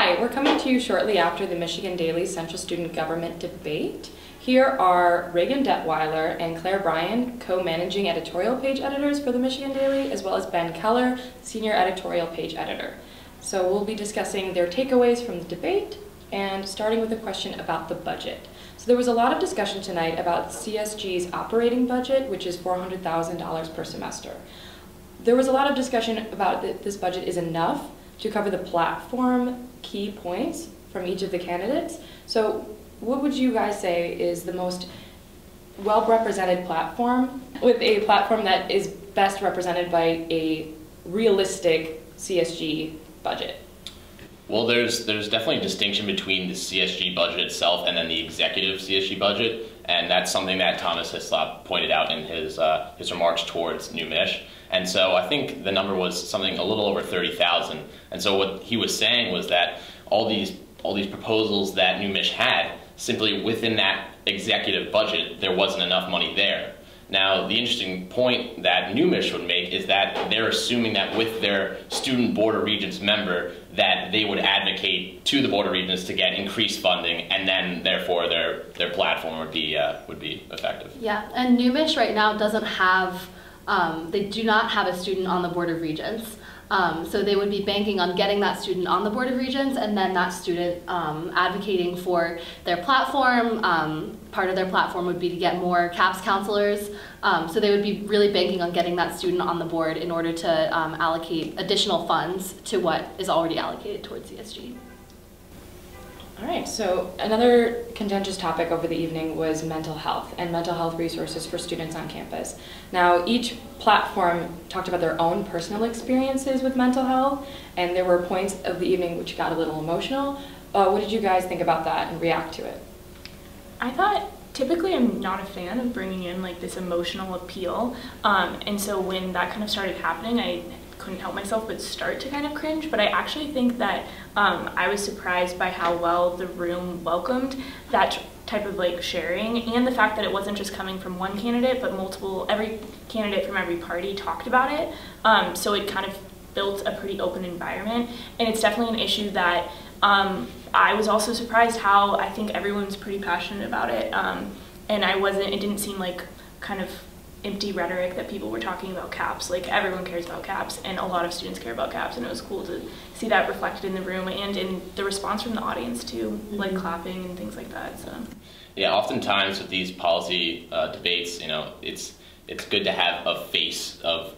Hi, we're coming to you shortly after the Michigan Daily Central Student Government debate. Here are Reagan Detweiler and Claire Bryan, co-managing editorial page editors for the Michigan Daily, as well as Ben Keller, senior editorial page editor. So we'll be discussing their takeaways from the debate and starting with a question about the budget. So there was a lot of discussion tonight about CSG's operating budget, which is $400,000 per semester. There was a lot of discussion about that this budget is enough to cover the platform key points from each of the candidates. So what would you guys say is the most well-represented platform, with a platform that is best represented by a realistic CSG budget? Well, there's definitely a distinction between the CSG budget itself and then the executive CSG budget, and that's something that Thomas Hislop pointed out in his remarks towards New Mich. And so I think the number was something a little over 30,000. And so what he was saying was that all these proposals that New Mich had, simply within that executive budget, there wasn't enough money there. Now, the interesting point that New Mich would make is that they're assuming that with their Student Board of Regents member, that they would advocate to the Board of Regents to get increased funding, and then therefore their platform would be effective. Yeah, and New Mich right now doesn't have, they do not have a student on the Board of Regents. So they would be banking on getting that student on the Board of Regents, and then that student advocating for their platform. Part of their platform would be to get more CAPS counselors. So they would be really banking on getting that student on the board in order to allocate additional funds to what is already allocated towards CSG. All right, so another contentious topic over the evening was mental health and mental health resources for students on campus. Now, each platform talked about their own personal experiences with mental health, and there were points of the evening which got a little emotional. What did you guys think about that and react to it? I thought, typically I'm not a fan of bringing in like this emotional appeal, and so when that kind of started happening, I couldn't help myself but start to kind of cringe, but I actually think that I was surprised by how well the room welcomed that type of like sharing, and the fact that it wasn't just coming from one candidate, but every candidate from every party talked about it, so it kind of built a pretty open environment, and it's definitely an issue that I was also surprised how I think everyone's pretty passionate about it, and it didn't seem like kind of empty rhetoric that people were talking about CAPS. Like, everyone cares about CAPS, and a lot of students care about CAPS, and it was cool to see that reflected in the room and in the response from the audience too, like clapping and things like that. So yeah, oftentimes with these policy debates, it's good to have a face of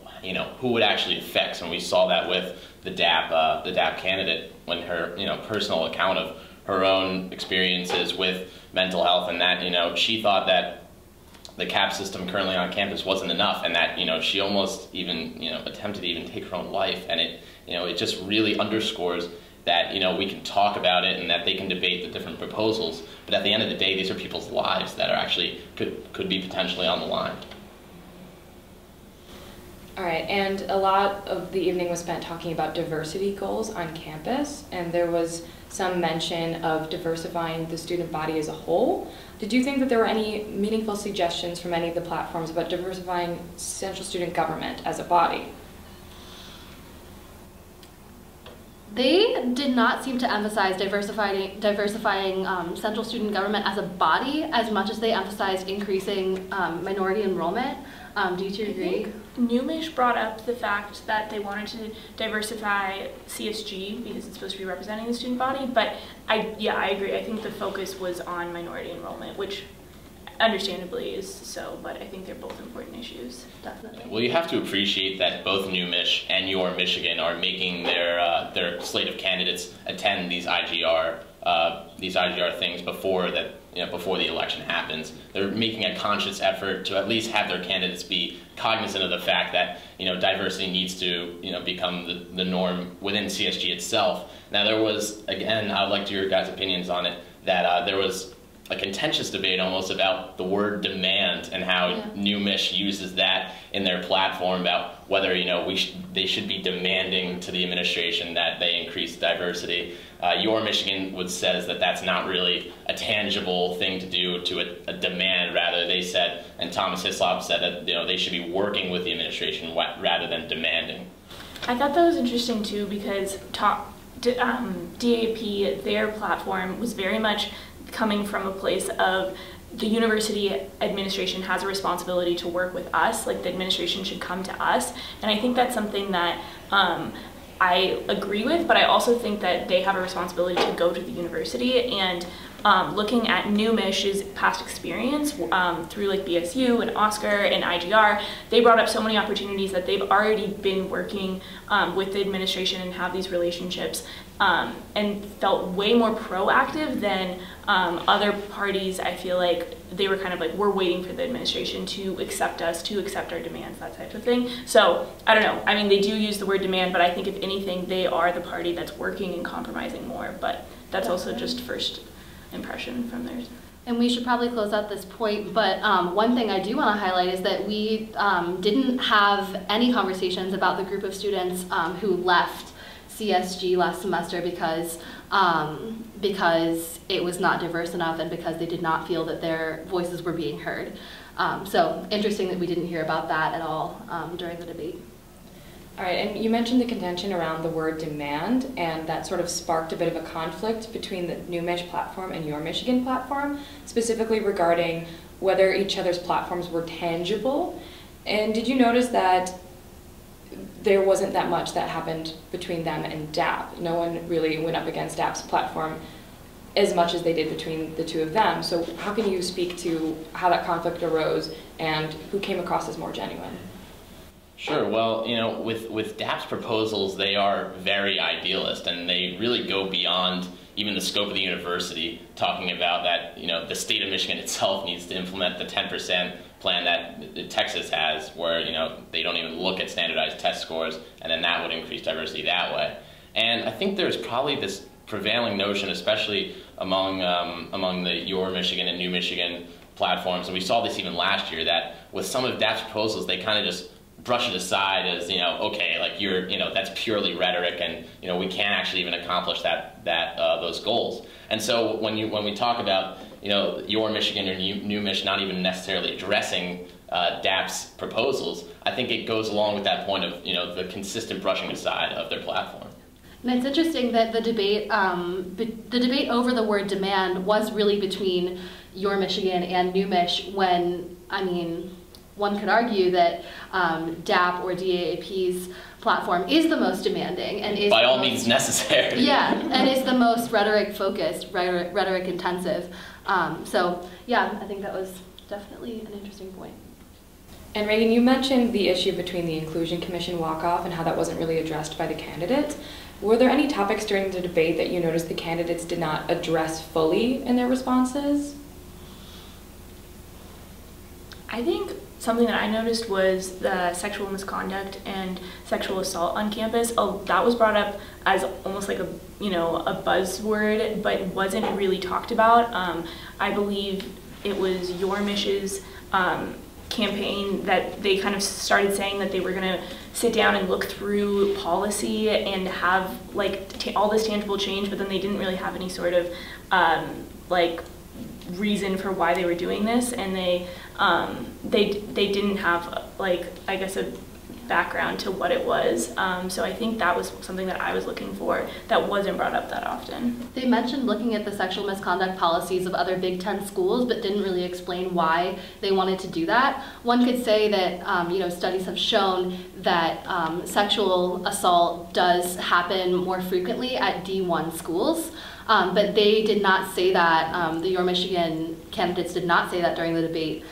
who it actually affects, and we saw that with the DAP candidate when her personal account of her own experiences with mental health, and that she thought that the CAP system currently on campus wasn't enough, and that she almost even attempted to even take her own life, and it just really underscores that we can talk about it and that they can debate the different proposals, but at the end of the day, these are people's lives that are actually could be potentially on the line. All right, and a lot of the evening was spent talking about diversity goals on campus, and there was some mention of diversifying the student body as a whole. Did you think that there were any meaningful suggestions from any of the platforms about diversifying central student government as a body? They did not seem to emphasize diversifying central student government as a body as much as they emphasized increasing minority enrollment. Do you two agree? New Mich brought up the fact that they wanted to diversify CSG because it's supposed to be representing the student body, but I agree. I think the focus was on minority enrollment, which understandably is so, but I think they're both important issues. Definitely. Well, you have to appreciate that both New Mich and Your Michigan are making their slate of candidates attend these IGR things before the election happens. They're making a conscious effort to at least have their candidates be cognizant of the fact that diversity needs to become the norm within CSG itself. Now, there was, again, I'd like to hear your guys' opinions on it, that there was a contentious debate almost about the word demand and how New Mich uses that in their platform about whether they should be demanding to the administration that they increase diversity. Your Michigan says that that's not really a tangible thing to do to a demand. Rather, they said, and Thomas Hislop said that they should be working with the administration rather than demanding. I thought that was interesting too, because DAP, their platform was very much coming from a place of the university administration has a responsibility to work with us, like the administration should come to us, and I think that's something that I agree with, but I also think that they have a responsibility to go to the university, and looking at New Mish's past experience through like BSU and Oscar and IGR, they brought up so many opportunities that they've already been working with the administration and have these relationships and felt way more proactive than other parties. I feel like they were kind of like, we're waiting for the administration to accept us, to accept our demands, that type of thing. So I don't know, I mean, they do use the word demand, but I think if anything, they are the party that's working and compromising more, but that's also just first impression from theirs. And we should probably close out this point, but one thing I do want to highlight is that we didn't have any conversations about the group of students who left CSG last semester because it was not diverse enough and because they did not feel that their voices were being heard. So interesting that we didn't hear about that at all during the debate. All right, and you mentioned the contention around the word demand, and that sort of sparked a bit of a conflict between the New Mich platform and Your Michigan platform, specifically regarding whether each other's platforms were tangible. And did you notice that there wasn't that much that happened between them and DAP? No one really went up against DAP's platform as much as they did between the two of them. So how can you speak to how that conflict arose and who came across as more genuine? Sure. Well, you know, with DAP's proposals, they are very idealist, and they really go beyond even the scope of the university, talking about that, you know, the state of Michigan itself needs to implement the 10% plan that Texas has, where, you know, they don't even look at standardized test scores, and then that would increase diversity that way. And I think there's probably this prevailing notion, especially among the Your Michigan and New Michigan platforms, and we saw this even last year, that with some of DAP's proposals, they kind of just brush it aside as, you know, okay, like that's purely rhetoric, and, you know, we can't actually even accomplish those goals. And so when we talk about, you know, Your Michigan or New Mich not even necessarily addressing DAP's proposals, I think it goes along with that point of, you know, the consistent brushing aside of their platform. And it's interesting that the debate over the word demand was really between Your Michigan and New Mich, when, I mean, one could argue that DAP or DAAP's platform is the most demanding and is by all means necessary. Yeah, and is the most rhetoric focused, rhetoric intensive. So yeah, I think that was definitely an interesting point. And Reagan, you mentioned the issue between the Inclusion Commission walk-off and how that wasn't really addressed by the candidates. Were there any topics during the debate that you noticed the candidates did not address fully in their responses? I think something that I noticed was the sexual misconduct and sexual assault on campus. That was brought up as almost like a buzzword, but wasn't really talked about. I believe it was Your Mich's campaign that they kind of started saying that they were going to sit down and look through policy and have like all this tangible change, but then they didn't really have any sort of like reason for why they were doing this, and they didn't have, like, I guess, a background to what it was. So I think that was something that I was looking for that wasn't brought up that often. They mentioned looking at the sexual misconduct policies of other Big Ten schools, but didn't really explain why they wanted to do that. One could say that, you know, studies have shown that sexual assault does happen more frequently at D1 schools. But they did not say that, the Your Michigan candidates did not say that during the debate.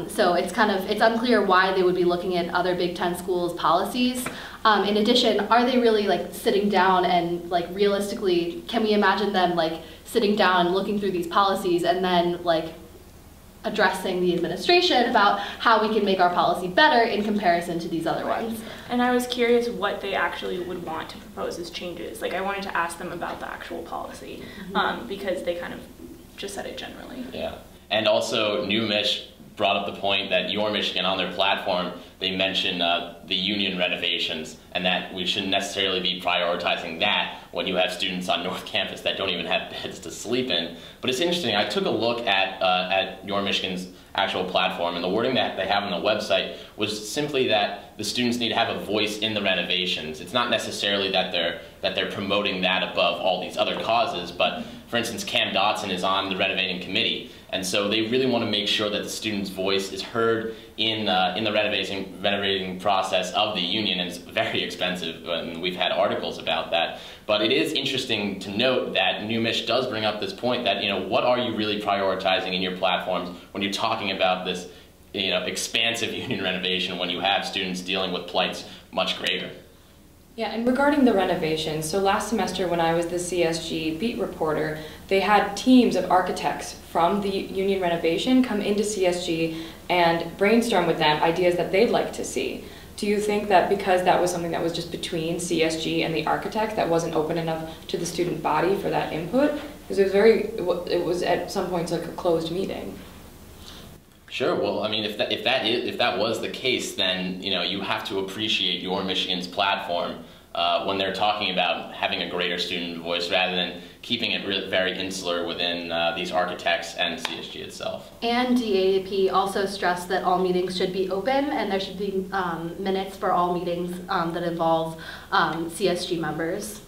So it's unclear why they would be looking at other Big Ten schools' policies. In addition, are they really like sitting down and like realistically, can we imagine them like sitting down and looking through these policies and then like addressing the administration about how we can make our policy better in comparison to these other ones? And I was curious what they actually would want to propose as changes. Like, I wanted to ask them about the actual policy, because they kind of just said it generally. Yeah, and also New Mich brought up the point that Your Michigan, on their platform, they mention the union renovations, and that we shouldn't necessarily be prioritizing that when you have students on North Campus that don't even have beds to sleep in. But it's interesting, I took a look at Your Michigan's actual platform, and the wording that they have on the website was simply that the students need to have a voice in the renovations. It's not necessarily that they're promoting that above all these other causes, but for instance, Cam Dotson is on the renovating committee, and so they really want to make sure that the student's voice is heard in the renovating process of the union, and it's very expensive, and we've had articles about that. But it is interesting to note that New Mich does bring up this point that, what are you really prioritizing in your platforms when you're talking about this, expansive union renovation when you have students dealing with plights much greater? Yeah, and regarding the renovations, so last semester when I was the CSG beat reporter, they had teams of architects from the union renovation come into CSG and brainstorm with them ideas that they'd like to see. Do you think that because that was something that was just between CSG and the architect, that wasn't open enough to the student body for that input? Because it was at some points like a closed meeting. Sure. Well, I mean, if that was the case, then you have to appreciate Your Michigan's platform when they're talking about having a greater student voice, rather than keeping it very insular within these architects and CSG itself. And DAP also stressed that all meetings should be open, and there should be minutes for all meetings that involve CSG members.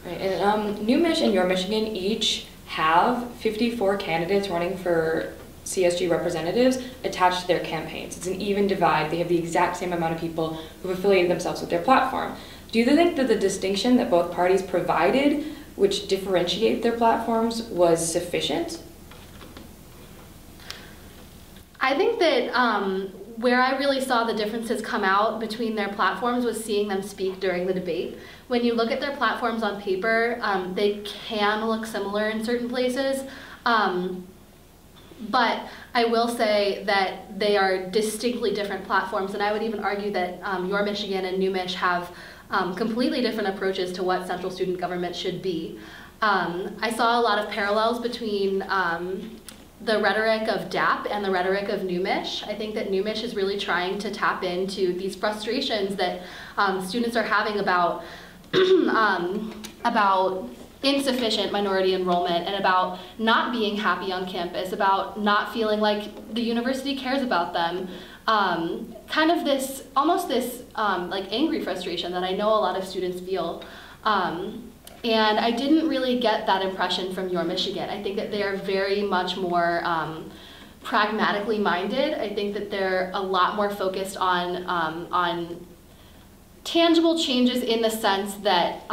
Right. And New Mich and Your Michigan each have 54 candidates running for CSG representatives attached to their campaigns. It's an even divide. They have the exact same amount of people who've affiliated themselves with their platform. Do you think that the distinction that both parties provided, which differentiate their platforms, was sufficient? I think that where I really saw the differences come out between their platforms was seeing them speak during the debate. When you look at their platforms on paper, they can look similar in certain places. But I will say that they are distinctly different platforms, and I would even argue that Your Michigan and New Mich have completely different approaches to what central student government should be. I saw a lot of parallels between the rhetoric of DAP and the rhetoric of New Mich. I think that New Mich is really trying to tap into these frustrations that students are having about insufficient minority enrollment, and about not being happy on campus, about not feeling like the university cares about them. Kind of this, almost this like angry frustration that I know a lot of students feel. And I didn't really get that impression from Your Michigan. I think that they are very much more pragmatically minded. I think that they're a lot more focused on tangible changes, in the sense that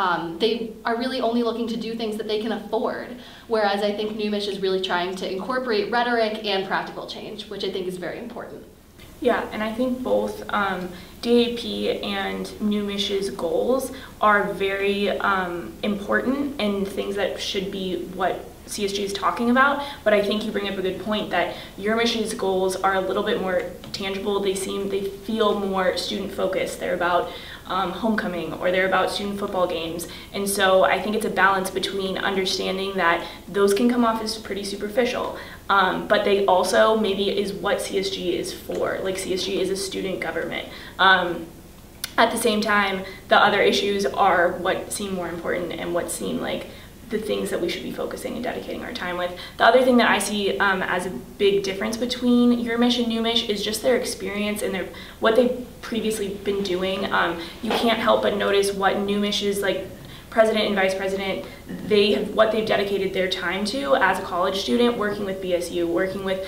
they are really only looking to do things that they can afford, whereas I think New Mich is really trying to incorporate rhetoric and practical change, which I think is very important. Yeah, and I think both DAP and New Mich's goals are very important and things that should be what CSG is talking about, but I think you bring up a good point that Your Mich's goals are a little bit more tangible. They feel more student focused. They're about homecoming, or they're about student football games, and so I think it's a balance between understanding that those can come off as pretty superficial, but they also maybe is what CSG is for. Like, CSG is a student government. At the same time, the other issues are what seem more important and what seem like the things that we should be focusing and dedicating our time with. The other thing that I see as a big difference between Your Mich and New Mich is just their experience and what they've previously been doing. You can't help but notice what New Mich's president and vice president, what they've dedicated their time to as a college student, working with BSU, working with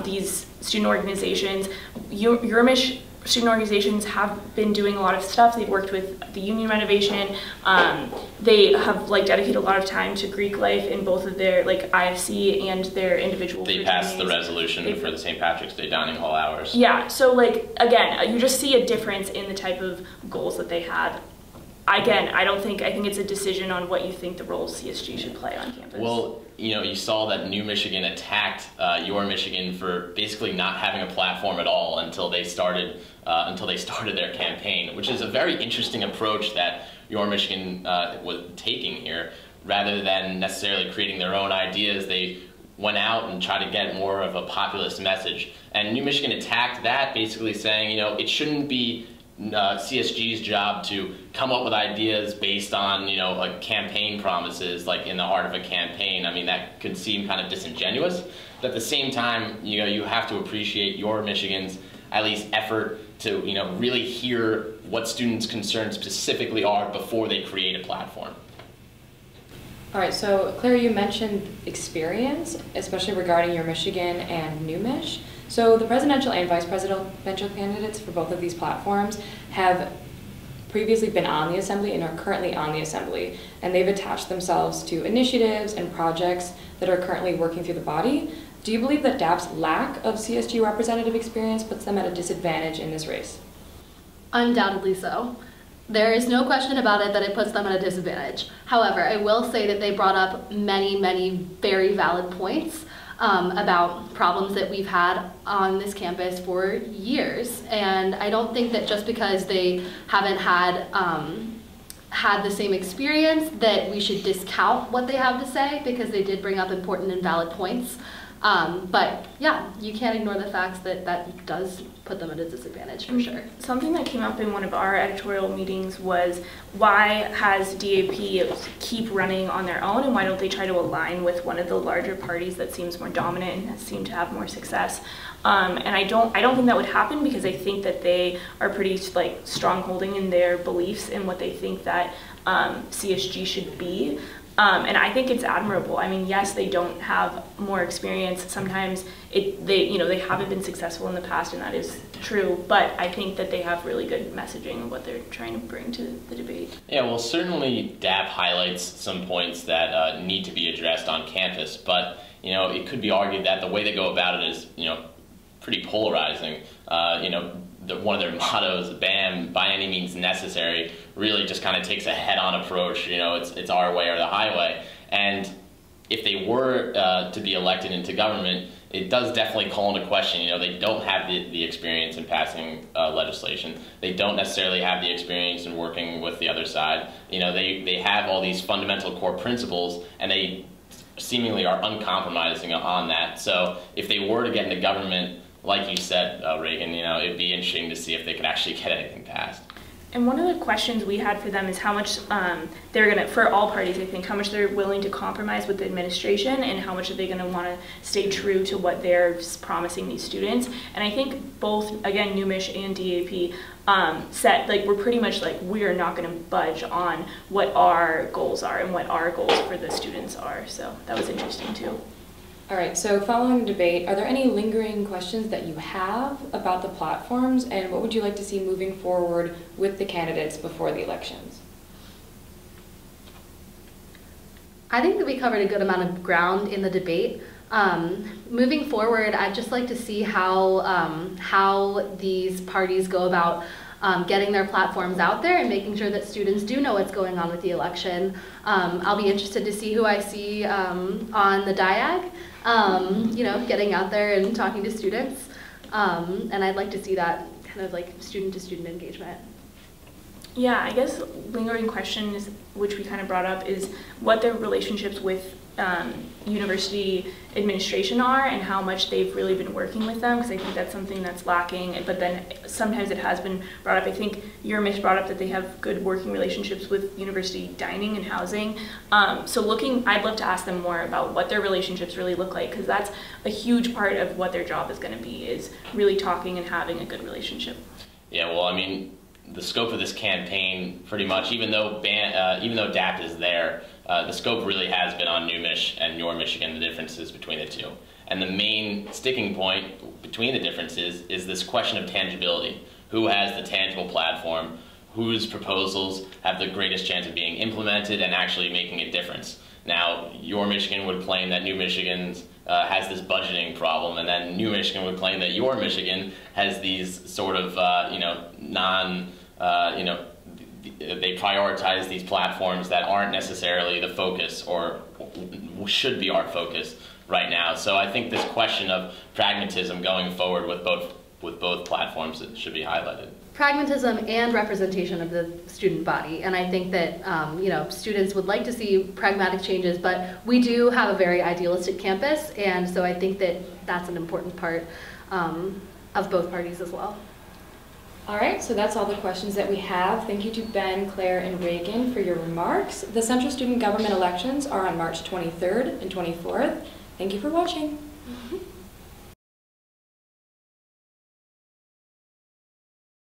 these student organizations. Your Mich student organizations have been doing a lot of stuff. They've worked with the union renovation. They have dedicated a lot of time to Greek life in both of their IFC and their individual. They passed the resolution for the St. Patrick's Day dining hall hours. Yeah, so again, you just see a difference in the type of goals that they have. Again, I think it's a decision on what you think the role CSG should play on campus. Well, you saw that New Michigan attacked Your Michigan for basically not having a platform at all until they started their campaign, which is a very interesting approach that Your Michigan was taking here. Rather than necessarily creating their own ideas, they went out and tried to get more of a populist message. And New Michigan attacked that, basically saying, you know, it shouldn't be CSG's job to come up with ideas based on, you know, like campaign promises, like in the heart of a campaign. I mean, that could seem kind of disingenuous. But at the same time, you know, you have to appreciate your Michigan's at least effort to, you know, really hear what students' concerns specifically are before they create a platform. All right, so Claire, you mentioned experience, especially regarding your Michigan and New Mich. So the presidential and vice presidential candidates for both of these platforms have previously been on the Assembly and are currently on the Assembly, and they've attached themselves to initiatives and projects that are currently working through the body. Do you believe that DAP's lack of CSG representative experience puts them at a disadvantage in this race? Undoubtedly so. There is no question about it that it puts them at a disadvantage. However, I will say that they brought up many, many very valid points about problems that we've had on this campus for years. And I don't think that just because they haven't had the same experience that we should discount what they have to say, because they did bring up important and valid points. But yeah, you can't ignore the facts that that does put them at a disadvantage for sure. Something that came up in one of our editorial meetings was, why has DAP keep running on their own, and why don't they try to align with one of the larger parties that seems more dominant and has seemed to have more success? And I don't think that would happen, because I think that they are pretty like strong-holding in their beliefs and what they think that CSG should be. And I think it's admirable. I mean, yes, they don't have more experience. Sometimes they haven't been successful in the past, and that is true. But I think that they have really good messaging of what they're trying to bring to the debate. Yeah, well, certainly DAP highlights some points that need to be addressed on campus. But, you know, it could be argued that the way they go about it is, you know, pretty polarizing. You know, one of their mottos, BAM, by any means necessary, really just kind of takes a head-on approach. You know, it's our way or the highway. And if they were to be elected into government, it does definitely call into question. You know, they don't have the experience in passing legislation. They don't necessarily have the experience in working with the other side. You know, they have all these fundamental core principles, and they seemingly are uncompromising on that. So if they were to get into government, like you said, Reagan, you know, it'd be interesting to see if they could actually get anything passed. And one of the questions we had for them is how much they're going to, for all parties, I think, how much they're willing to compromise with the administration, and how much are they going to want to stay true to what they're promising these students. And I think both, again, New Mich and DAP said, like, we're pretty much like, we are not going to budge on what our goals are and what our goals for the students are. So that was interesting too. All right, so following the debate, are there any lingering questions that you have about the platforms, and what would you like to see moving forward with the candidates before the elections? I think that we covered a good amount of ground in the debate. Moving forward, I'd just like to see how these parties go about getting their platforms out there and making sure that students do know what's going on with the election. I'll be interested to see who I see on the DIAG, you know, getting out there and talking to students. And I'd like to see that kind of like student-to-student engagement. Yeah, I guess lingering questions, which we kind of brought up, is what their relationships with university administration are, and how much they've really been working with them, because I think that's something that's lacking. But then sometimes it has been brought up. I think your Miss brought up that they have good working relationships with university dining and housing. I'd love to ask them more about what their relationships really look like, because that's a huge part of what their job is going to be, is really talking and having a good relationship. Yeah, well, I mean, the scope of this campaign, pretty much, even though DAP is there, the scope really has been on New Mich and your Michigan, the differences between the two. And the main sticking point between the differences is this question of tangibility. Who has the tangible platform? Whose proposals have the greatest chance of being implemented and actually making a difference? Now, your Michigan would claim that New Michigan has this budgeting problem, and then New Michigan would claim that your Michigan has these sort of, they prioritize these platforms that aren't necessarily the focus, or should be our focus right now. So I think this question of pragmatism going forward with both platforms should be highlighted. pragmatism and representation of the student body. And I think that you know, students would like to see pragmatic changes, but we do have a very idealistic campus, and so I think that that's an important part of both parties as well. All right, so that's all the questions that we have. Thank you to Ben, Claire, and Reagan for your remarks. The Central Student Government elections are on March 23rd and 24th. Thank you for watching.